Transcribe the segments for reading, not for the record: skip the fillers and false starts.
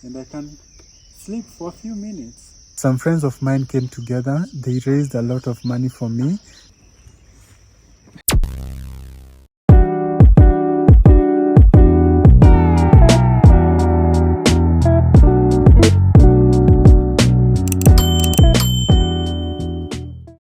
and I can sleep for a few minutes. Some friends of mine came together. They raised a lot of money for me.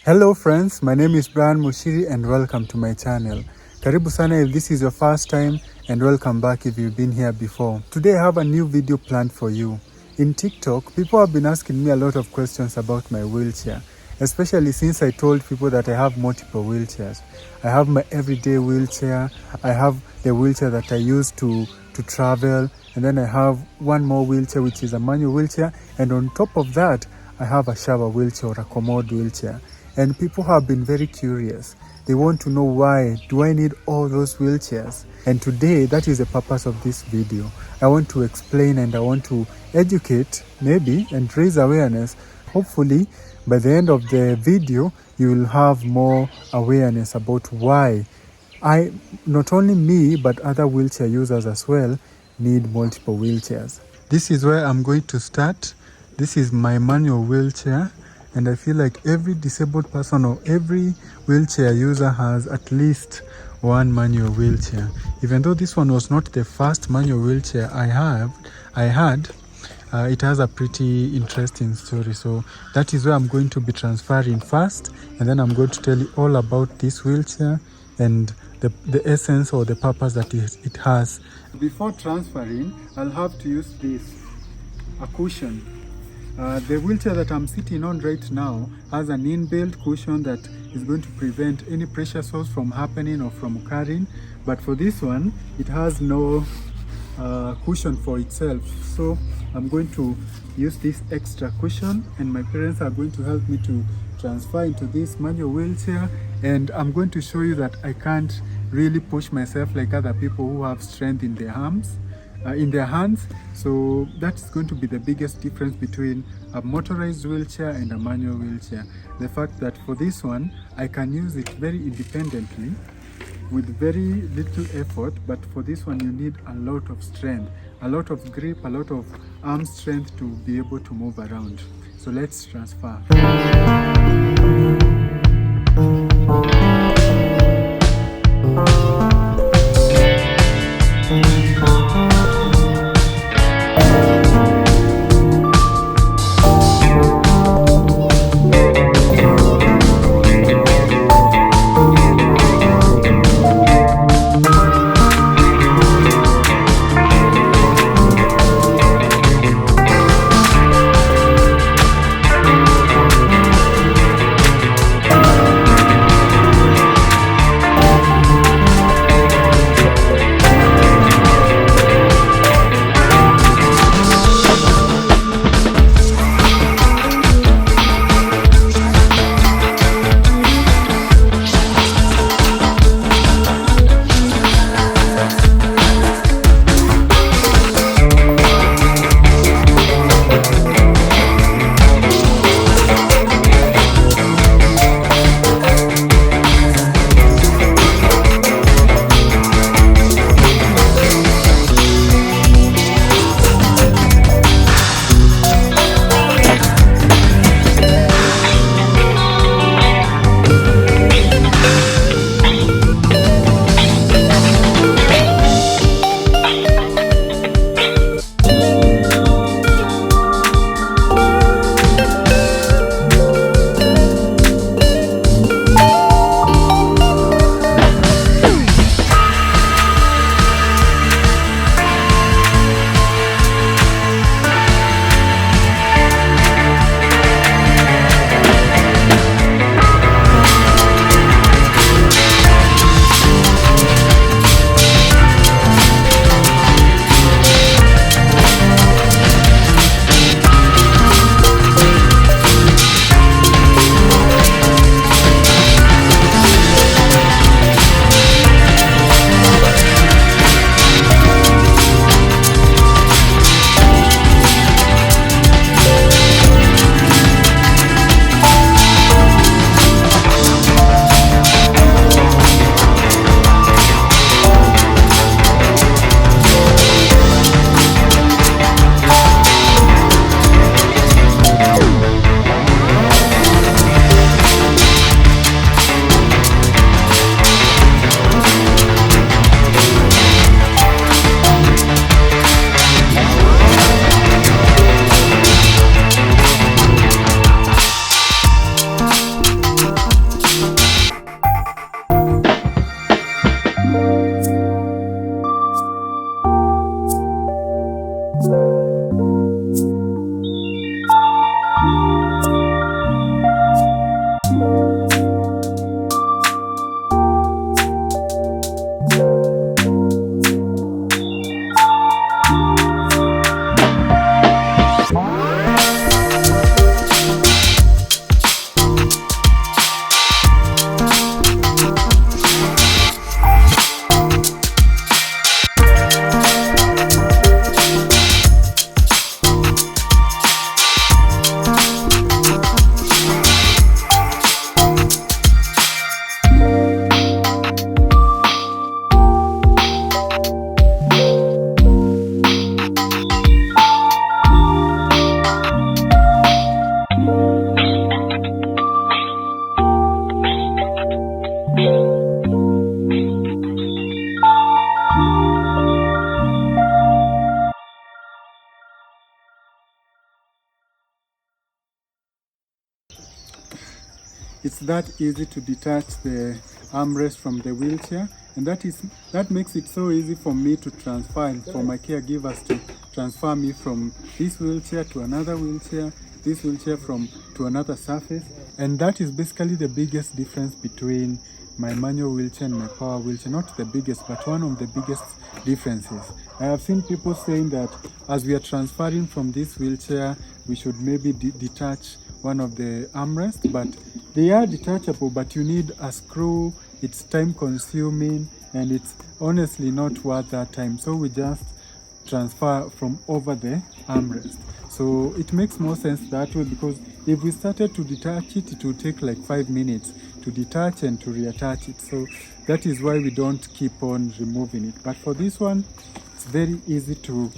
Hello friends, my name is Brian Mushiri and welcome to my channel. Karibu sana if this is your first time, and welcome back if you've been here before. Today I have a new video planned for you. In TikTok, people have been asking me a lot of questions about my wheelchair, especially since I told people that I have multiple wheelchairs. I have my everyday wheelchair, I have the wheelchair that I use to travel, and then I have one more wheelchair which is a manual wheelchair, and on top of that, I have a shower wheelchair or a commode wheelchair. And people have been very curious. They want to know, why do I need all those wheelchairs? And today, that is the purpose of this video. I want to explain and I want to educate, maybe, and raise awareness. Hopefully, by the end of the video, you will have more awareness about why not only me, but other wheelchair users as well, need multiple wheelchairs. This is where I'm going to start. This is my manual wheelchair. And I feel like every disabled person or every wheelchair user has at least one manual wheelchair. Even though this one was not the first manual wheelchair I had, it has a pretty interesting story. So that is where I'm going to be transferring first, and then I'm going to tell you all about this wheelchair and the essence or the purpose that it has. Before transferring, I'll have to use a cushion. The wheelchair that I'm sitting on right now has an inbuilt cushion that is going to prevent any pressure source from happening or from carrying. But for this one, it has no cushion for itself. So I'm going to use this extra cushion, and my parents are going to help me to transfer into this manual wheelchair. And I'm going to show you that I can't really push myself like other people who have strength in their arms. In their hands. So that's going to be the biggest difference between a motorized wheelchair and a manual wheelchair. The fact that for this one, I can use it very independently with very little effort, but for this one you need a lot of strength, a lot of grip, a lot of arm strength to be able to move around. So let's transfer. it's that easy to detach the armrest from the wheelchair, and that makes it so easy for me to transfer, and for my caregivers to transfer me from this wheelchair to another wheelchair, this wheelchair to another surface. And that is basically the biggest difference between my manual wheelchair and my power wheelchair. Not the biggest, but one of the biggest differences. I have seen people saying that as we are transferring from this wheelchair, we should maybe detach one of the armrests, but they are detachable, but you need a screw. It's time consuming, and it's honestly not worth that time. So we just transfer from over the armrest. So it makes more sense that way, because if we started to detach it, it will take like 5 minutes to detach and to reattach it. So that is why we don't keep on removing it. But for this one, it's very easy to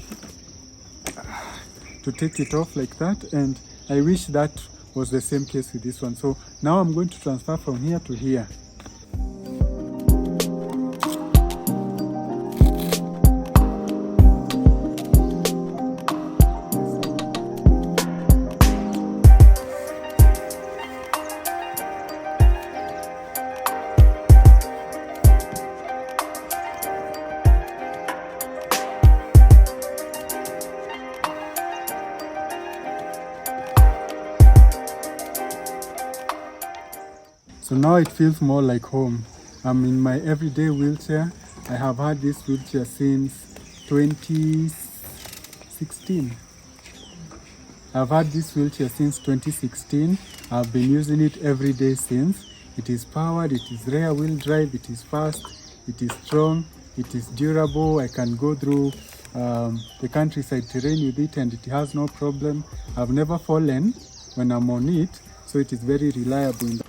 take it off like that, and I wish that was the same case with this one. So now I'm going to transfer from here to here. So now it feels more like home. I'm in my everyday wheelchair. I have had this wheelchair since 2016. I've had this wheelchair since 2016. I've been using it every day since. It is powered, it is rear wheel drive, it is fast, it is strong, it is durable. I can go through the countryside terrain with it and it has no problem. I've never fallen when I'm on it, so it is very reliable.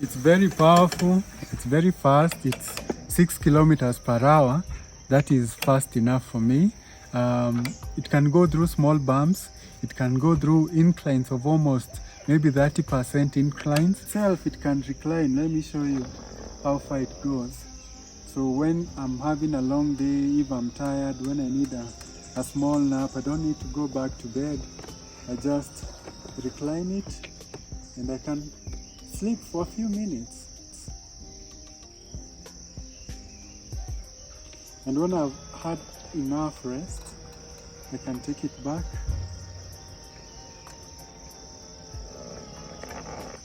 It's very powerful, it's very fast, it's 6 kilometers per hour. That is fast enough for me. It can go through small bumps, it can go through inclines of almost maybe 30% inclines. Itself, it can recline. Let me show you how far it goes. So when I'm having a long day, if I'm tired, when I need a small nap, I don't need to go back to bed. I just recline it and I can sleep for a few minutes. And when I've had enough rest, I can take it back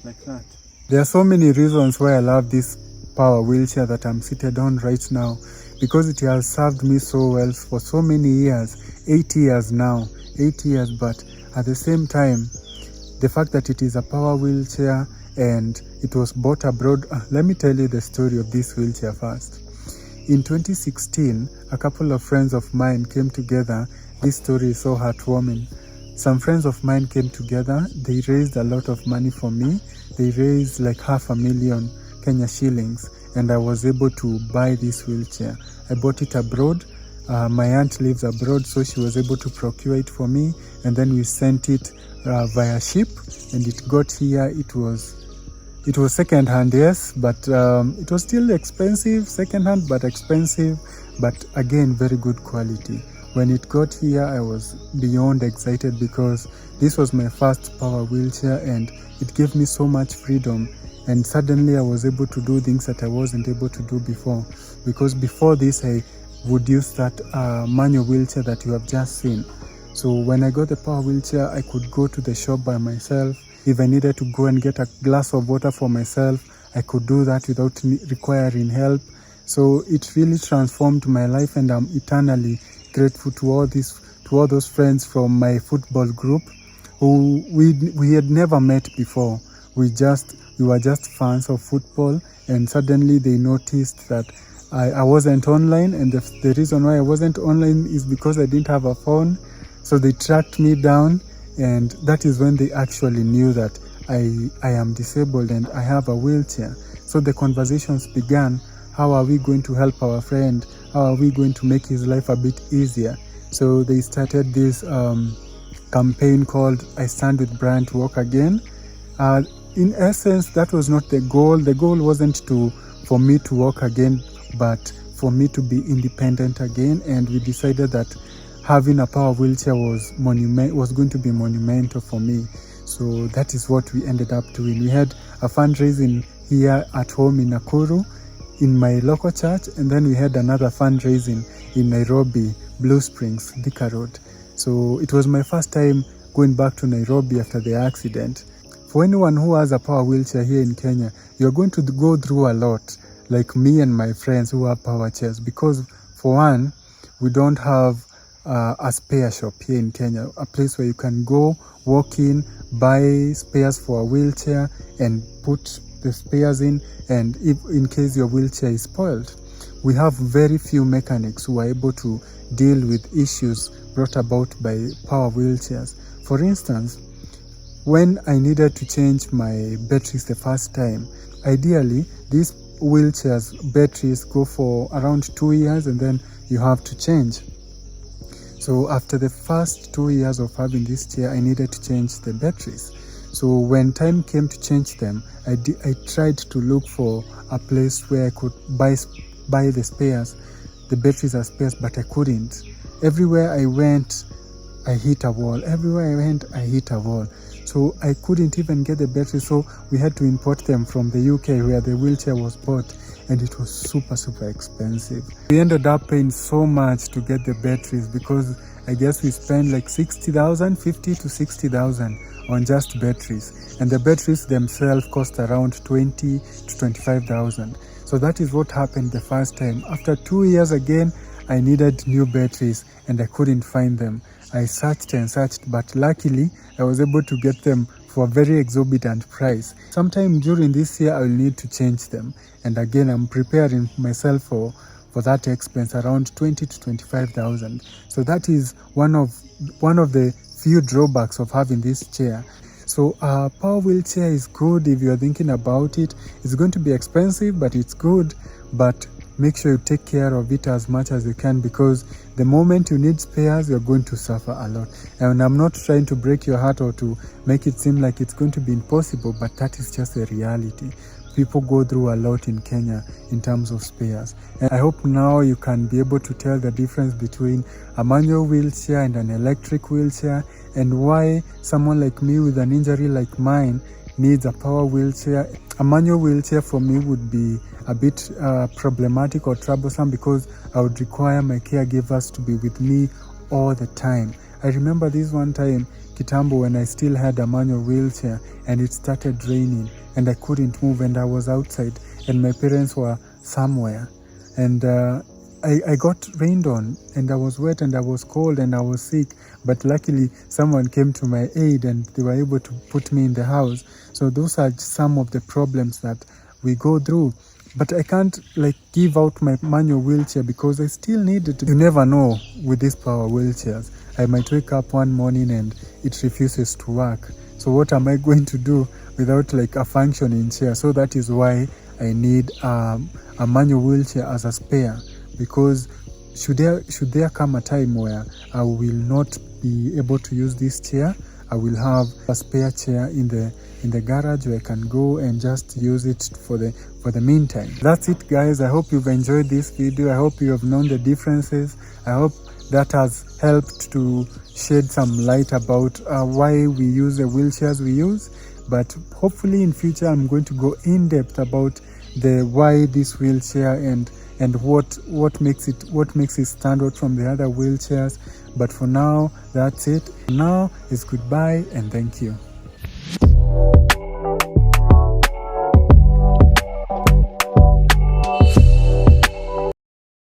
like that. There are so many reasons why I love this power wheelchair that I'm seated on right now, because it has served me so well for so many years, 8 years now, 8 years. But at the same time, the fact that it is a power wheelchair and it was bought abroad. Let me tell you the story of this wheelchair first. In 2016, a couple of friends of mine came together. This story is so heartwarming. Some friends of mine came together. They raised a lot of money for me. They raised like 500,000 Kenya shillings, and I was able to buy this wheelchair. I bought it abroad. My aunt lives abroad, so she was able to procure it for me, and then we sent it via ship, and it got here. It was second hand, yes, but it was still expensive, second hand, but expensive, but again, very good quality. When it got here, I was beyond excited because this was my first power wheelchair and it gave me so much freedom. And suddenly I was able to do things that I wasn't able to do before. Because before this, I would use that manual wheelchair that you have just seen. So when I got the power wheelchair, I could go to the shop by myself. If I needed to go and get a glass of water for myself, I could do that without requiring help. So it really transformed my life, and I'm eternally grateful to all those friends from my football group who we had never met before. We were just fans of football, and suddenly they noticed that I wasn't online, and the reason why I wasn't online is because I didn't have a phone. So they tracked me down, and that is when they actually knew that I am disabled and I have a wheelchair. So the conversations began. How are we going to help our friend? How are we going to make his life a bit easier? So they started this campaign called I Stand With Brian to Walk Again. In essence, that was not the goal. The goal wasn't for me to walk again, but for me to be independent again. And we decided that having a power wheelchair was going to be monumental for me. So that is what we ended up doing. We had a fundraising here at home in Nakuru, in my local church, and then we had another fundraising in Nairobi, Blue Springs, Thika Road. So it was my first time going back to Nairobi after the accident. For anyone who has a power wheelchair here in Kenya, you're going to go through a lot, like me and my friends who have power chairs, because for one, we don't have a spare shop here in Kenya, a place where you can go, walk in, buy spares for a wheelchair and put the spares in, and if in case your wheelchair is spoiled. We have very few mechanics who are able to deal with issues brought about by power wheelchairs. For instance, when I needed to change my batteries the first time, ideally these wheelchairs batteries go for around 2 years and then you have to change. So after the first 2 years of having this chair, I needed to change the batteries. So when time came to change them, I tried to look for a place where I could buy the spares, the batteries as spares, but I couldn't. Everywhere I went, I hit a wall. Everywhere I went, I hit a wall. So I couldn't even get the batteries, so we had to import them from the UK where the wheelchair was bought, and it was super expensive. We ended up paying so much to get the batteries because I guess we spent like 50 to 60,000 on just batteries, and the batteries themselves cost around 20 to 25,000. So that is what happened the first time. After 2 years again, I needed new batteries and I couldn't find them. I searched and searched, but luckily I was able to get them for a very exorbitant price. Sometime during this year I will need to change them, and again I'm preparing myself for that expense, around 20 to 25,000. So that is one of the few drawbacks of having this chair. So a power wheelchair is good if you're thinking about it. It's going to be expensive, but it's good. But make sure you take care of it as much as you can, because the moment you need spares, you're going to suffer a lot. And I'm not trying to break your heart or to make it seem like it's going to be impossible, but that is just the reality. People go through a lot in Kenya in terms of spares. And I hope now you can be able to tell the difference between a manual wheelchair and an electric wheelchair, and why someone like me with an injury like mine needs a power wheelchair. A manual wheelchair for me would be a bit problematic or troublesome, because I would require my caregivers to be with me all the time. I remember this one time, Kitambo, when I still had a manual wheelchair and it started raining and I couldn't move, and I was outside and my parents were somewhere, and I got rained on and I was wet and I was cold and I was sick, but luckily someone came to my aid and they were able to put me in the house. So those are some of the problems that we go through. But I can't give out my manual wheelchair because I still need it. You never know with these power wheelchairs. I might wake up one morning and it refuses to work. So what am I going to do without a functioning chair? So that is why I need a manual wheelchair as a spare, because should there come a time where I will not be able to use this chair, I will have a spare chair in the garage where I can go and just use it for the meantime. That's it, guys. I hope you've enjoyed this video. I hope you have known the differences. I hope that has helped to shed some light about why we use the wheelchairs we use. But hopefully in future I'm going to go in depth about why this wheelchair and what makes it stand out from the other wheelchairs. But for now, that's it. Now is goodbye and thank you.